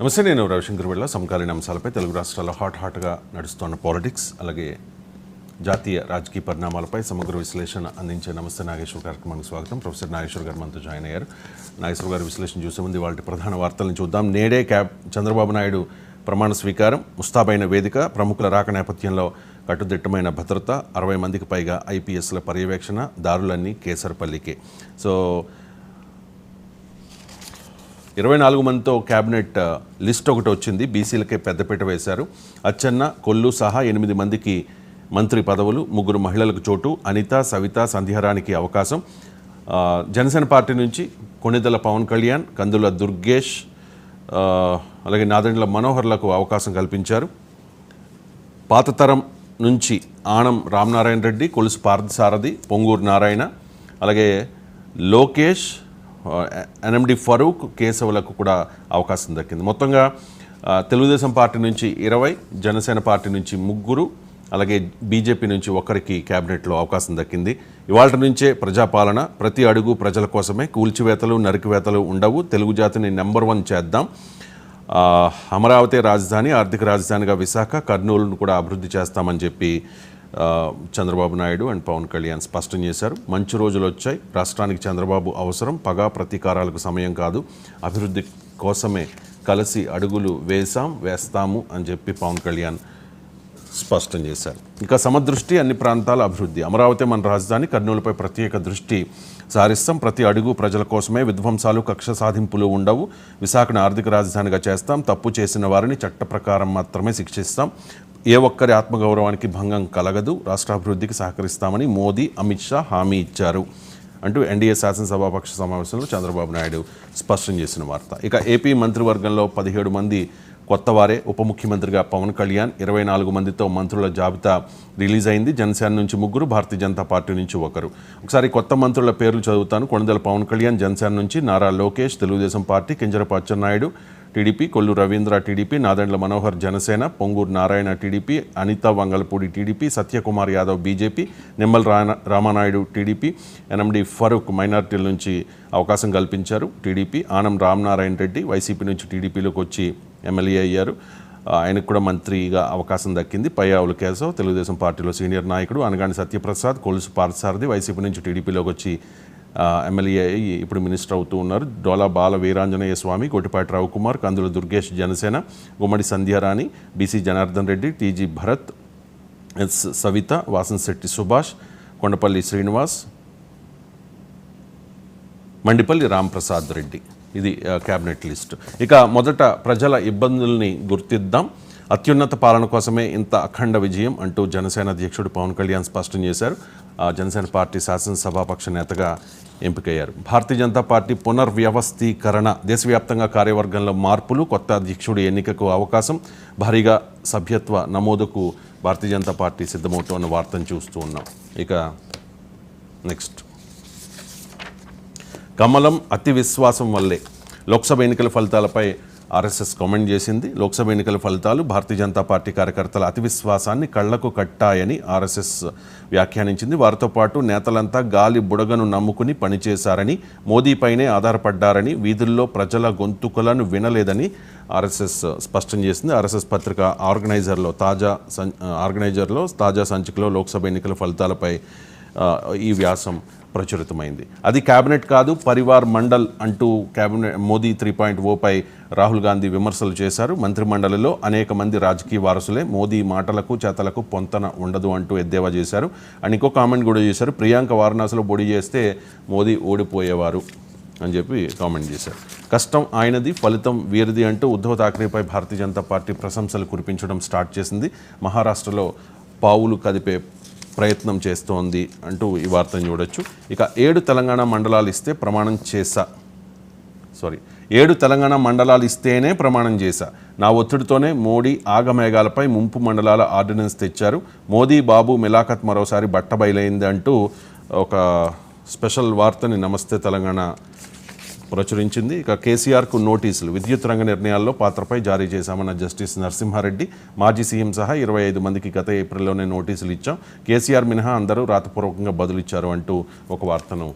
నమస్తే, నేను రవిశంకర్ వెళ్ళ సమకాలీన అంశాలపై తెలుగు రాష్ట్రాల్లో హాట్గా నడుస్తున్న పాలిటిక్స్ అలాగే జాతీయ రాజకీయ పరిణామాలపై సమగ్ర విశ్లేషణ అందించే నమస్తే నాగేశ్వర్ కార్యక్రమానికి స్వాగతం. ప్రొఫెసర్ నాగేశ్వర్ గారు మనతో జాయిన్ అయ్యారు. నాగేశ్వర్ గారి విశ్లేషణ చూసే ముందు వాటి ప్రధాన వార్తలను చూద్దాం. నేడే చంద్రబాబు నాయుడు ప్రమాణ స్వీకారం, ముస్తాబైన వేదిక, ప్రముఖుల రాక నేపథ్యంలో కట్టుదిట్టమైన భద్రత, 60 మందికి పైగా ఐపీఎస్ల పర్యవేక్షణ, దారులన్నీ కేసరపల్లికే. సో 24 మందితో క్యాబినెట్ లిస్ట్ ఒకటి వచ్చింది. బీసీలకే పెద్దపీట వేశారు. అచ్చెన్న, కొల్లు సహా 8 మందికి మంత్రి పదవులు, 3 మహిళలకు చోటు, అనిత, సవిత, సంధ్యారానికి అవకాశం. జనసేన పార్టీ నుంచి కొణిదెల పవన్ కళ్యాణ్, కందుల దుర్గేష్, అలాగే నాదెండ్ల మనోహర్లకు అవకాశం కల్పించారు. పాత తరం నుంచి ఆనం రామనారాయణ రెడ్డి, కొలుసు పార్థసారథి, పొంగూరు నారాయణ, అలాగే లోకేష్, ఎన్ఎండి ఫరూక్, కేశవులకు కూడా అవకాశం దక్కింది. మొత్తంగా తెలుగుదేశం పార్టీ నుంచి 20, జనసేన పార్టీ నుంచి 3, అలాగే బీజేపీ నుంచి 1కి క్యాబినెట్లో అవకాశం దక్కింది. ఇవాళ నుంచే ప్రజాపాలన, ప్రతి అడుగు ప్రజల కోసమే, కూల్చివేతలు నరికివేతలు ఉండవు, తెలుగు జాతిని నెంబర్ 1 చేద్దాం, అమరావతి రాజధాని, ఆర్థిక రాజధానిగా విశాఖ, కర్నూలును కూడా అభివృద్ధి చేస్తామని చెప్పి చంద్రబాబు నాయుడు అండ్ పవన్ కళ్యాణ్ స్పష్టం చేశారు. మంచి రోజులు వచ్చాయి, రాష్ట్రానికి చంద్రబాబు అవసరం, పగా ప్రతీకారాలకు సమయం కాదు, అభివృద్ధి కోసమే కలిసి అడుగులు వేస్తాము అని చెప్పి పవన్ కళ్యాణ్ స్పష్టం చేశారు. ఇంకా సమదృష్టి, అన్ని ప్రాంతాల అభివృద్ధి, అమరావతి మన రాజధాని, కర్నూలుపై ప్రత్యేక దృష్టి సారిస్తాం, ప్రతి అడుగు ప్రజల కోసమే, విధ్వంసాలు కక్ష సాధింపులు ఉండవు, విశాఖను ఆర్థిక రాజధానిగా చేస్తాం, తప్పు చేసిన వారిని చట్ట ప్రకారం మాత్రమే శిక్షిస్తాం, ఏ ఒక్కరి ఆత్మగౌరవానికి భంగం కలగదు, రాష్ట్రాభివృద్ధికి సహకరిస్తామని మోదీ, అమిత్ షా హామీ ఇచ్చారు అంటూ ఎన్డీఏ శాసనసభాపక్ష సమావేశంలో చంద్రబాబు నాయుడు స్పష్టం చేసిన వార్త. ఇక ఏపీ మంత్రివర్గంలో 17 మంది కొత్తవారే. ఉప ముఖ్యమంత్రిగా పవన్ కళ్యాణ్, 24 మందితో మంత్రుల జాబితా రిలీజ్ అయింది. జనసేన నుంచి 3, భారతీయ జనతా పార్టీ నుంచి 1. ఒకసారి కొత్త మంత్రుల పేర్లు చదువుతాను. కొణిదెల పవన్ కళ్యాణ్ జనసేన నుంచి, Nara Lokesh Telugu Desam party, Kinjarapu Atchannaidu TDP, Kollu Ravindra TDP, Nadendla Manohar Janasena, Ponguru Narayana TDP, Anitha Vangalapudi TDP, Satyakumar Yadav BJP, Nimmala Ramanaidu TDP, NMD Farooq మైనార్టీల నుంచి అవకాశం కల్పించారు టీడీపీ, ఆనం రామనారాయణ రెడ్డి వైసీపీ నుంచి టీడీపీలోకి వచ్చి ఎమ్మెల్యే అయ్యారు. ఆయనకు కూడా మంత్రిగా అవకాశం దక్కింది. పయ్యావుల కేశవ్ తెలుగుదేశం పార్టీలో సీనియర్ నాయకుడు, అనగాని సత్యప్రసాద్ కొలుసు పార్థసారథి వైసీపీ నుంచి టీడీపీలోకి వచ్చి ఎమ్మెల్యే అయ్యి ఇప్పుడు మినిస్టర్ అవుతూ ఉన్నారు. Dola Bala Veeranjaneya Swamy, Gottipati Ravikumar, Kandula Durgesh Janasena, Gummadi Sandhyarani, BC Janardhan Reddy, TG Bharath, S Savitha, Vasamsetti Subhash, Kondapalli Srinivas, Mandipalli Ramprasad Reddy. ఇది క్యాబినెట్ లిస్టు. ఇక మొదట ప్రజల ఇబ్బందుల్ని గుర్తిద్దాం, అత్యున్నత పాలన కోసమే ఇంత అఖండ విజయం అంటూ జనసేన అధ్యక్షుడు పవన్ కళ్యాణ్ స్పష్టం చేశారు. జనసేన పార్టీ శాసనసభాపక్ష నేతగా ఎంపికయ్యారు. భారతీయ జనతా పార్టీ పునర్వ్యవస్థీకరణ, దేశవ్యాప్తంగా కార్యవర్గంలో మార్పులు, కొత్త అధ్యక్షుడి ఎన్నికకు అవకాశం, భారీగా సభ్యత్వ నమోదుకు భారతీయ జనతా పార్టీ సిద్ధమవుతున్న వార్తను చూస్తూ ఉన్నాం. ఇక నెక్స్ట్, కమలం అతి విశ్వాసం వల్లే, లోక్సభ ఎన్నికల ఫలితాలపై ఆర్ఎస్ఎస్ కామెంట్ చేసింది. లోక్సభ ఎన్నికల ఫలితాలు భారతీయ జనతా పార్టీ కార్యకర్తల అతి విశ్వాసాన్ని కళ్లకు కట్టాయని ఆర్ఎస్ఎస్ వ్యాఖ్యానించింది. వారితో పాటు నేతలంతా గాలి బుడగను నమ్ముకుని పనిచేశారని, మోదీపైనే ఆధారపడ్డారని, వీధుల్లో ప్రజల గొంతుకలను వినలేదని ఆర్ఎస్ఎస్ స్పష్టం చేసింది. ఆర్ఎస్ఎస్ పత్రిక ఆర్గనైజర్లో తాజా సంచికలో లోక్సభ ఎన్నికల ఫలితాలపై ఈ వ్యాసం ప్రచురితమైంది. అది క్యాబినెట్ కాదు, పరివార్ మండల్ అంటూ క్యాబినెట్ మోదీ 3.0పై రాహుల్ గాంధీ విమర్శలు చేశారు. మంత్రిమండలిలో అనేక మంది రాజకీయ వారసులే, మోదీ మాటలకు చేతలకు పొంతన ఉండదు అంటూ ఎద్దేవా చేశారు. అండ్ ఇంకో కామెంట్ కూడా చేశారు, ప్రియాంక వారణాసిలో పోటీ చేస్తే మోదీ ఓడిపోయేవారు అని చెప్పి కామెంట్ చేశారు. కష్టం ఆయనది, ఫలితం వీరిది అంటూ ఉద్ధవ్ ఠాక్రేపై భారతీయ జనతా పార్టీ ప్రశంసలు కురిపించడం స్టార్ట్ చేసింది. మహారాష్ట్రలో పావులు కదిపే ప్రయత్నం చేస్తోంది అంటూ ఈ వార్తను చూడొచ్చు. ఇక 7 తెలంగాణ మండలాలు ఇస్తేనే ప్రమాణం చేశా, నా ఒత్తిడితోనే మోడీ ఆగమేఘాలపై ముంపు మండలాల ఆర్డినెన్స్ తెచ్చారు, మోదీ బాబు మిలాఖత్ మరోసారి బట్టబయలైంది అంటూ ఒక స్పెషల్ వార్తని నమస్తే తెలంగాణ ప్రచురించింది. ఇక కేసీఆర్కు నోటీసులు, విద్యుత్ రంగ నిర్ణయాల్లో పాత్రపై జారీ చేశామన్న జస్టిస్ నరసింహారెడ్డి, మాజీ సీఎం సహా 25 మందికి గత ఏప్రిల్లోనే నోటీసులు ఇచ్చాం, కేసీఆర్ మినహా అందరూ రాతపూర్వకంగా బదులిచ్చారు అంటూ ఒక వార్తను